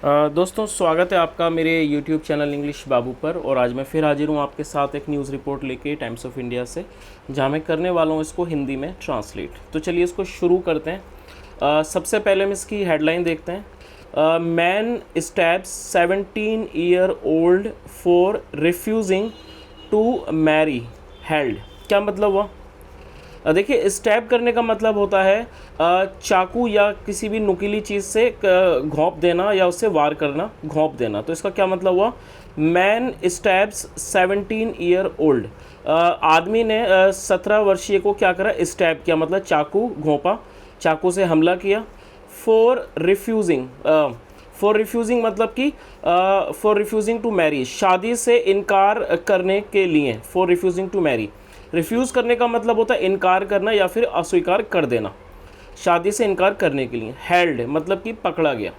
दोस्तों स्वागत है आपका मेरे YouTube चैनल इंग्लिश बाबू पर। और आज मैं फिर हाजिर हूँ आपके साथ एक न्यूज़ रिपोर्ट लेके टाइम्स ऑफ इंडिया से, जहाँ मैं करने वाला हूँ इसको हिंदी में ट्रांसलेट। तो चलिए इसको शुरू करते हैं। सबसे पहले हम इसकी हेडलाइन देखते हैं। Man stabs 17-year-old for refusing to marry held. क्या मतलब हुआ? देखिए, स्टैब करने का मतलब होता है चाकू या किसी भी नुकीली चीज़ से घोंप देना या उससे वार करना, घोंप देना। तो इसका क्या मतलब हुआ? Man stabs 17-year-old। आदमी ने 17 वर्षीय को क्या करा? स्टैब किया, मतलब चाकू घोंपा, चाकू से हमला किया। फॉर रिफ्यूजिंग मतलब कि फॉर रिफ्यूजिंग टू मैरी, शादी से इनकार करने के लिए। For refusing to marry, refuse करने का मतलब होता है इनकार करना या फिर अस्वीकार कर देना, शादी से इनकार करने के लिए। हेल्ड मतलब कि पकड़ा गया।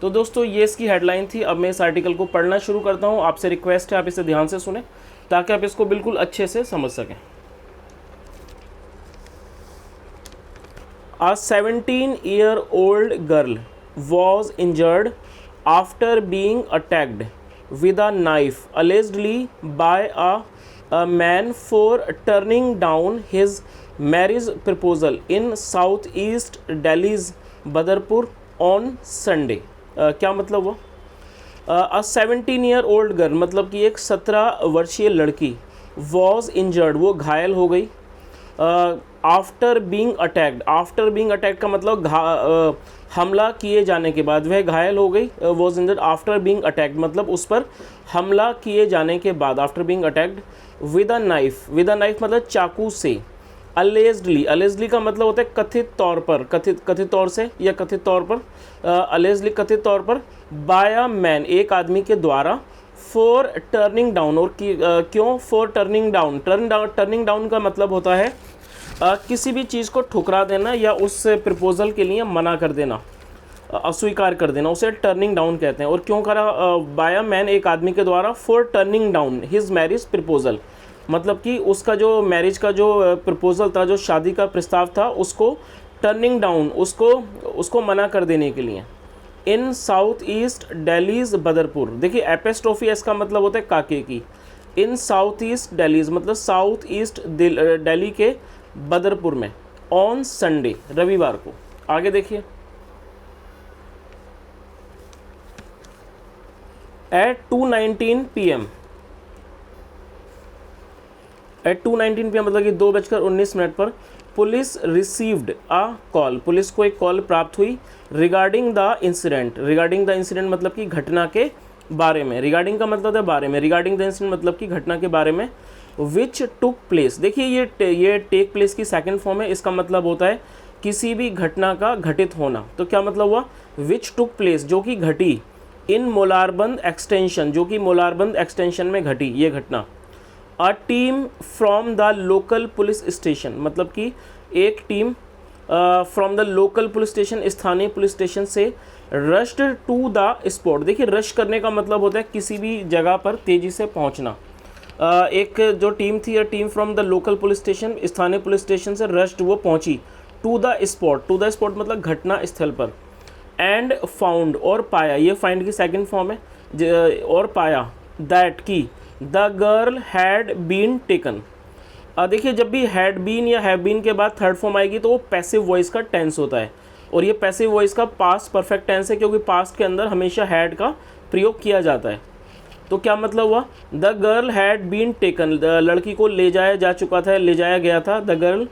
तो दोस्तों ये इसकी हेडलाइन थी। अब मैं इस आर्टिकल को पढ़ना शुरू करता हूँ। आपसे रिक्वेस्ट है आप इसे ध्यान से सुने ताकि आप इसको बिल्कुल अच्छे से समझ सकें। A 17-year-old girl was injured after being attacked with a knife, allegedly by a man for turning down his marriage proposal in southeast Delhi's Badarpur on Sunday। क्या मतलब हुआ? अ 17-year-old गर्ल मतलब कि एक 17 वर्षीय लड़की, वॉज इंजर्ड वो घायल हो गई, after being attacked. After being attacked का मतलब हमला किए जाने के बाद वह घायल हो गई। Was injured after being attacked मतलब उस पर हमला किए जाने के बाद, after being attacked with a knife. With a knife मतलब चाकू से। अलेजडली, अलेजडली का मतलब होता है कथित तौर पर, कथित तौर से या कथित तौर पर। अलेजडली कथित तौर पर। बाय अ मैन एक आदमी के द्वारा। फॉर टर्निंग डाउन और क्यों for turning down? Turning down का मतलब होता है किसी भी चीज़ को ठुकरा देना या उस प्रपोजल के लिए मना कर देना, अस्वीकार कर देना, उसे टर्निंग डाउन कहते हैं। और क्यों करा? बाय अ मैन एक आदमी के द्वारा। For turning down his marriage proposal मतलब कि उसका जो मैरिज का जो प्रपोजल था, जो शादी का प्रस्ताव था, उसको टर्निंग डाउन, उसको मना कर देने के लिए। इन साउथ ईस्ट दिल्लीज बदरपुर। देखिए एपेस्ट्रोफी एस का मतलब होता है काके की। इन साउथ ईस्ट दिल्लीज मतलब साउथ ईस्ट दिल्ली के बदरपुर में। ऑन संडे रविवार को। आगे देखिए। एट 2:19 PM, एट 2:19 PM मतलब कि 2:19 पर police received a call. Police को एक कॉल प्राप्त हुई। Regarding the incident. Regarding the incident मतलब कि घटना के बारे में। रिगार्डिंग का मतलब है बारे में। रिगार्डिंग द इंसिडेंट मतलब कि घटना के बारे में। विच टुक प्लेस। देखिए ये टेक प्लेस की सेकंड फॉर्म है। इसका मतलब होता है किसी भी घटना का घटित होना। तो क्या मतलब हुआ? विच टुक प्लेस जो कि घटी। इन मोलारबंद एक्सटेंशन जो कि मोलारबंद एक्सटेंशन में घटी ये घटना। A team from the local police station मतलब कि एक team from the local police station स्थानीय पुलिस स्टेशन से रश्ड टू द स्पॉट। देखिए रश करने का मतलब होता है किसी भी जगह पर तेज़ी से पहुंचना। एक जो टीम थी, team from the local police station स्थानीय पुलिस स्टेशन से रश्ड वो पहुंची to the spot. To the spot मतलब घटना स्थल पर। एंड फाउंड और पाया, ये फाइंड की सेकंड फॉर्म है। और पाया दैट की the girl had been taken. देखिए जब भी हैड बीन या हैव बीन के बाद थर्ड फॉर्म आएगी तो वो पैसिव वॉइस का टेंस होता है। और ये पैसिव वॉइस का पास्ट परफेक्ट टेंस है क्योंकि पास्ट के अंदर हमेशा हैड का प्रयोग किया जाता है। तो क्या मतलब हुआ? The girl had been taken, लड़की को ले जाया जा चुका था, ले जाया गया था। The girl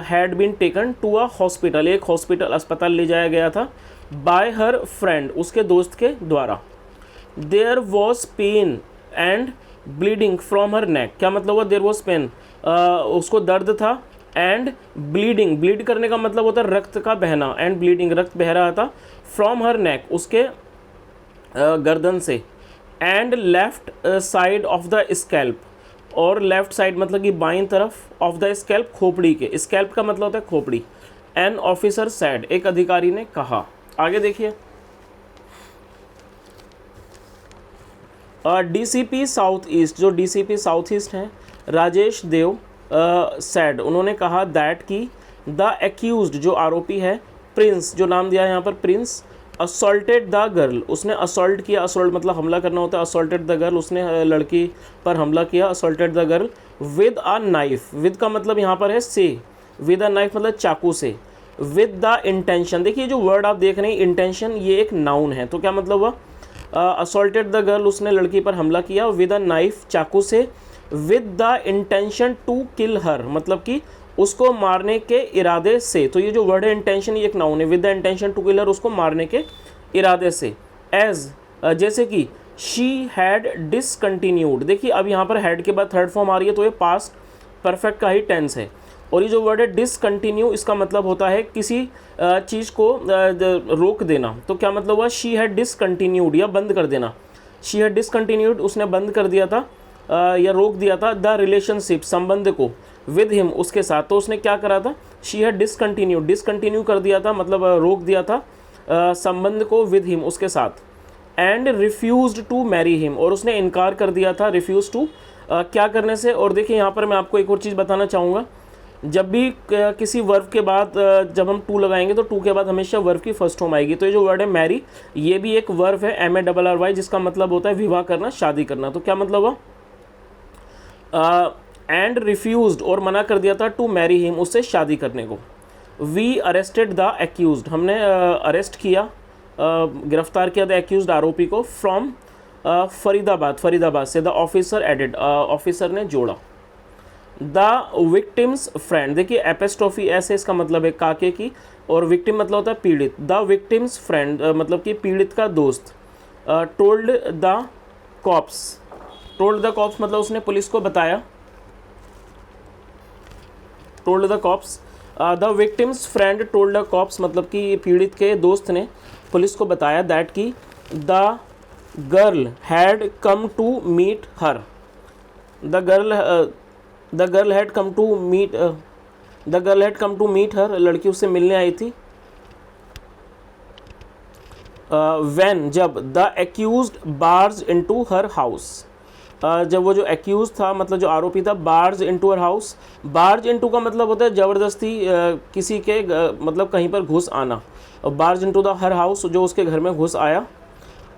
had been taken to a hospital, एक हॉस्पिटल अस्पताल ले जाया गया था। बाय हर फ्रेंड, उसके दोस्त के द्वारा। There was pain and bleeding from her neck. क्या मतलब हुआ? देयर वॉज पेन, उसको दर्द था। एंड ब्लीडिंग, ब्लीड करने का मतलब होता है रक्त का बहना। एंड ब्लीडिंग रक्त बह रहा था। फ्रॉम हर नेक उसके गर्दन से। And left side of the scalp, और लेफ्ट साइड मतलब कि बाईं तरफ, ऑफ द स्कैल्प खोपड़ी के। स्कैल्प का मतलब होता है खोपड़ी। एन ऑफिसर सैड, एक अधिकारी ने कहा। आगे देखिए। डीसीपी साउथ ईस्ट, जो डीसीपी साउथ ईस्ट हैं राजेश देव सैड, उन्होंने कहा दैट कि द एक्यूज्ड जो आरोपी है, प्रिंस जो नाम दिया है यहाँ पर प्रिंस, असॉल्टेड द गर्ल, उसने असॉल्ट किया, असॉल्ट मतलब हमला करना होता है, असॉल्टेड द गर्ल, उसने लड़की पर हमला किया, assaulted the girl with a knife, with का मतलब यहाँ पर है से, विद अ नाइफ मतलब चाकू से, विद द इंटेंशन, देखिए जो वर्ड आप देख रहे हैं इंटेंशन, ये एक नाउन है, तो क्या मतलब हुआ, असॉल्टेड द गर्ल, उसने लड़की पर हमला किया, विद अ नाइफ चाकू से, with the intention to kill her, मतलब कि उसको मारने के इरादे से, तो ये जो वर्ड है इंटेंशन ये एक नाउन है, with the intention to kill her, उसको मारने के इरादे से, एज जैसे कि शी हैड डिसकंटिन्यूड, देखिए अब यहाँ पर हैड के बाद थर्ड फॉर्म आ रही है तो ये पास्ट परफेक्ट का ही टेंस है, और ये जो वर्ड है डिसकंटिन्यू इसका मतलब होता है किसी चीज़ को रोक देना, तो क्या मतलब हुआ, शी हैड डिसकंटिन्यूड या बंद कर देना, शी हैड डिसकंटिन्यूड उसने बंद कर दिया था या रोक दिया था, द रिलेशनशिप संबंध को, विद हिम उसके साथ, तो उसने क्या करा था, शी हैड डिसकंटिन्यूड डिसकंटिन्यू कर दिया था मतलब रोक दिया था संबंध को, विद हिम उसके साथ, and refused to marry him, और उसने इनकार कर दिया था, रिफ्यूज टू क्या करने से, और देखिए यहाँ पर मैं आपको एक और चीज़ बताना चाहूँगा, जब भी किसी वर्ब के बाद जब हम टू लगाएंगे तो टू के बाद हमेशा वर्ब की फर्स्ट फॉर्म आएगी, तो ये जो वर्ड है मैरी ये भी एक वर्ब है, MARRY, जिसका मतलब होता है विवाह करना, शादी करना, तो क्या मतलब हुआ, एंड रिफ्यूज्ड और मना कर दिया था, टू मैरी हिम उससे शादी करने को, वी अरेस्टेड द एक्यूज्ड हमने अरेस्ट किया गिरफ्तार किया द एक्यूज्ड आरोपी को, फ्रॉम फरीदाबाद से, द ऑफिसर एडेड ऑफिसर ने जोड़ा, द विक्टिम्स फ्रेंड, देखिए एपेस्ट्रोफी ऐसे इसका मतलब है काके की, और विक्टिम मतलब होता है पीड़ित, द विक्टिम्स फ्रेंड मतलब कि पीड़ित का दोस्त, told the cops, told the cops मतलब उसने पुलिस को बताया, told the cops, the victim's friend told the cops मतलब कि पीड़ित के दोस्त ने पुलिस को बताया, दैट की the girl had come to meet her, the girl had come to meet her, लड़की उससे मिलने आई थी, व्हेन जब the accused barged into her house, जब वो जो एक्यूज था मतलब जो आरोपी था, barged into her house, barged into का मतलब होता है ज़बरदस्ती किसी के मतलब कहीं पर घुस आना, barge into the her house जो उसके घर में घुस आया,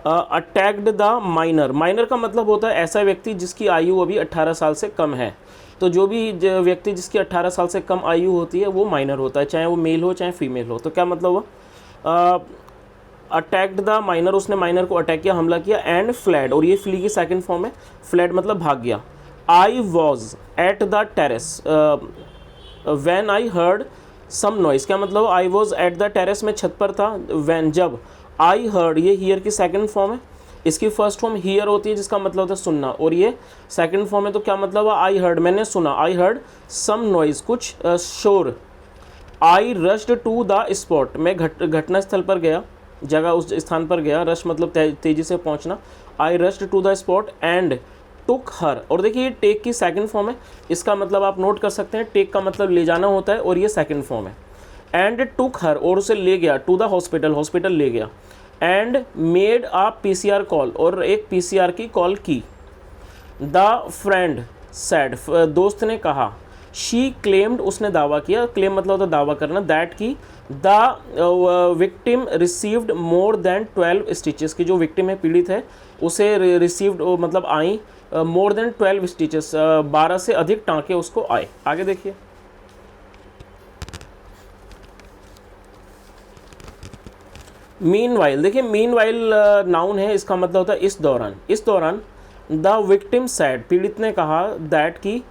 अटैक्ड द माइनर, माइनर का मतलब होता है ऐसा व्यक्ति जिसकी आयु अभी 18 साल से कम है, तो जो भी व्यक्ति जिसकी 18 साल से कम आयु होती है वो माइनर होता है, चाहे वो मेल हो चाहे फीमेल हो, तो क्या मतलब हुआ, अटैक्ड द माइनर उसने माइनर को अटैक किया, हमला किया, एंड फ्लैड, और ये फ्ली की सेकंड फॉर्म है, फ्लैड मतलब भाग गया, I was at the terrace when I heard some noise, क्या मतलब I was at the terrace में छत पर था, व्हेन जब, आई हर्ड ये हियर की सेकंड फॉर्म है, इसकी फर्स्ट फॉर्म हियर होती है जिसका मतलब होता है सुनना, और ये सेकंड फॉर्म है, तो क्या मतलब है, आई हर्ड मैंने सुना, आई हर्ड सम नॉइस कुछ शोर, आई रश्ड टू द स्पॉट मैं घटना स्थल पर गया, जगह उस स्थान पर गया, रश मतलब तेजी से पहुंचना, I rushed to the spot and took her, और देखिए ये टेक की सेकंड फॉर्म है, इसका मतलब आप नोट कर सकते हैं, टेक का मतलब ले जाना होता है और ये सेकंड फॉर्म है, एंड टुक हर और उसे ले गया, टू द हॉस्पिटल हॉस्पिटल ले गया, and made a PCR call और एक PCR की कॉल की, द फ्रेंड सैड दोस्त ने कहा, शी क्लेम्ड उसने दावा किया, क्लेम मतलब होता दावा करना, दैट की the victim received more than 12 stitches की जो विक्टिम है पीड़ित है उसे रिसीव्ड मतलब आई मोर देन 12 स्टिचेस 12 से अधिक टाँके उसको आए। आगे देखिए, मीनवाइल, देखिए मीनवाइल नाउन है, इसका मतलब होता है इस दौरान, इस दौरान, द विक्टिम सैड पीड़ित ने कहा, दैट की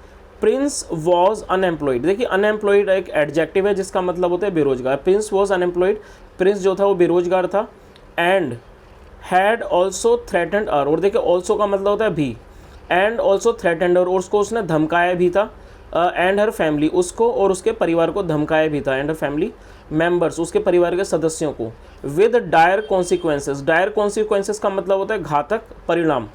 प्रिंस वॉज अनएम्प्लॉयड, देखिए अनएम्प्लॉयड एक एडजेक्टिव है जिसका मतलब होता है बेरोजगार, प्रिंस वॉज अनएम्प्लॉयड, प्रिंस जो था वो बेरोजगार था, एंड हैड ऑल्सो थ्रेटेंड अर, और देखिए ऑल्सो का मतलब होता है भी, एंड ऑल्सो थ्रेटेंड और उसको उसने धमकाया भी था, एंड हर फैमिली उसको और उसके परिवार को धमकाया भी था, एंड हर फैमिली मेंबर्स उसके परिवार के सदस्यों को, with dire consequences, dire consequences का मतलब होता है घातक परिणाम,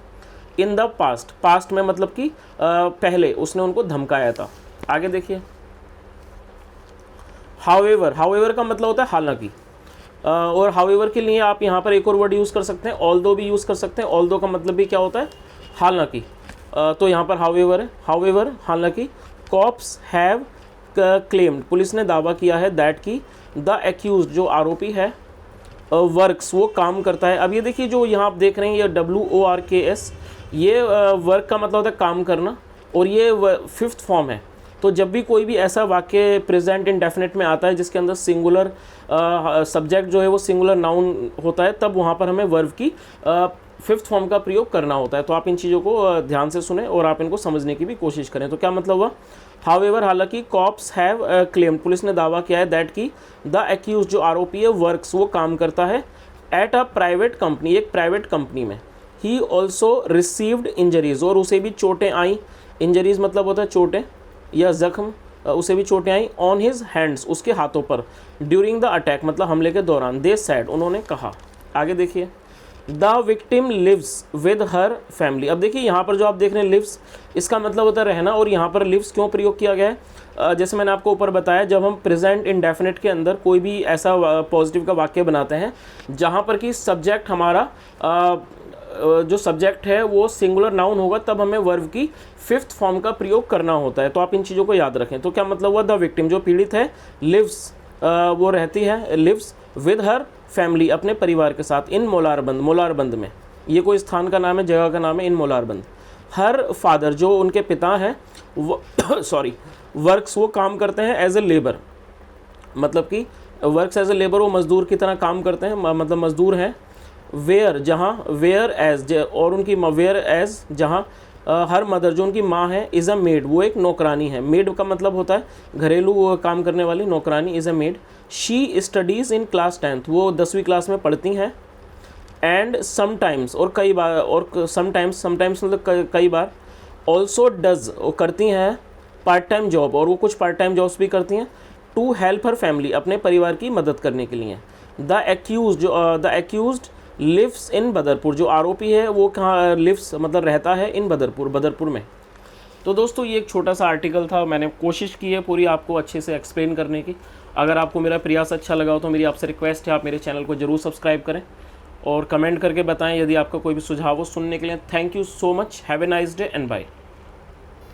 इन द पास्ट, पास्ट में मतलब कि पहले उसने उनको धमकाया था। आगे देखिए, हाउएवर, हाउएवर का मतलब होता है हालांकि, और हाउएवर के लिए आप यहाँ पर एक और वर्ड यूज़ कर सकते हैं, ऑल्दो भी यूज़ कर सकते हैं, ऑल्दो का मतलब भी क्या होता है हालांकि, तो यहाँ पर हाउएवर है, हाउएवर हालांकि, कॉप्स हैव क्लेम्ड पुलिस ने दावा किया है, दैट की द एक्यूज्ड जो आरोपी है, वर्क्स वो काम करता है। अब ये देखिए जो यहाँ आप देख रहे हैं ये WORKS, ये वर्क का मतलब होता है काम करना, और ये 5th फॉर्म है। तो जब भी कोई भी ऐसा वाक्य प्रेजेंट इंडेफिनिट में आता है जिसके अंदर सिंगुलर सब्जेक्ट जो है वो सिंगुलर नाउन होता है, तब वहाँ पर हमें वर्ब की 5th फॉर्म का प्रयोग करना होता है। तो आप इन चीज़ों को ध्यान से सुने और आप इनको समझने की भी कोशिश करें। तो क्या मतलब हुआ, हाउएवर हालांकि कॉप्स हैव क्लेम्ड, पुलिस ने दावा किया है दैट की द एक्यूज जो आरोपी है वर्क्स वो काम करता है एट अ प्राइवेट कंपनी, एक प्राइवेट कंपनी में। ही ऑल्सो रिसीव्ड इंजरीज, और उसे भी चोटें आई। इंजरीज मतलब होता है चोटें या जख्म, उसे भी चोटें आई ऑन हिज हैंड्स, उसके हाथों पर, ड्यूरिंग द अटैक मतलब हमले के दौरान। दे सैड, उन्होंने कहा। आगे देखिए, the victim lives with her family. अब देखिए यहाँ पर जो आप देख रहे हैं लिव्स, इसका मतलब होता है रहना, और यहाँ पर लिव्स क्यों प्रयोग किया गया है, जैसे मैंने आपको ऊपर बताया, जब हम प्रेजेंट इंडेफिनिट के अंदर कोई भी ऐसा पॉजिटिव का वाक्य बनाते हैं जहाँ पर कि सब्जेक्ट हमारा जो सब्जेक्ट है वो सिंगुलर नाउन होगा, तब हमें वर्ब की 5th फॉर्म का प्रयोग करना होता है। तो आप इन चीज़ों को याद रखें। तो क्या मतलब हुआ, द विक्टिम जो पीड़ित है, लिव्स वो रहती है, लिव्स विद हर फैमिली अपने परिवार के साथ, इन मोलारबंद, मोलारबंद में, ये कोई स्थान का नाम है, जगह का नाम है, इन मोलारबंद। हर फादर जो उनके पिता हैं वो वर्क्स वो काम करते हैं एज ए लेबर, मतलब कि वर्क्स एज ए लेबर वो मजदूर की तरह काम करते हैं, मतलब मजदूर हैं। वेयर जहाँ, वेयर एज, और उनकी वेयर एज जहाँ, हर मदर जो उनकी माँ है, इज़ अ मेड वो एक नौकरानी है। मेड का मतलब होता है घरेलू काम करने वाली, नौकरानी is a made. She studies in class 10th, वो 10वीं क्लास में पढ़ती हैं। एंड समटाइम्स, और कई बार, और समटाइम्स, समटाइम्स मतलब कई बार। ऑल्सो डज, वो करती हैं पार्ट टाइम जॉब, और वो कुछ पार्ट टाइम जॉब्स भी करती हैं। टू हेल्प हर फैमिली, अपने परिवार की मदद करने के लिए। द एक्यूज जो the accused lives in Badarpur, जो आरोपी है वो कहाँ लिव्स मतलब रहता है, इन बदरपुर, बदरपुर में। तो दोस्तों ये एक छोटा सा आर्टिकल था, मैंने कोशिश की है पूरी आपको अच्छे से एक्सप्लेन करने की। अगर आपको मेरा प्रयास अच्छा लगा हो तो मेरी आपसे रिक्वेस्ट है आप मेरे चैनल को ज़रूर सब्सक्राइब करें और कमेंट करके बताएं यदि आपका कोई भी सुझाव हो सुनने के लिए। Thank you so much, have a nice day and bye.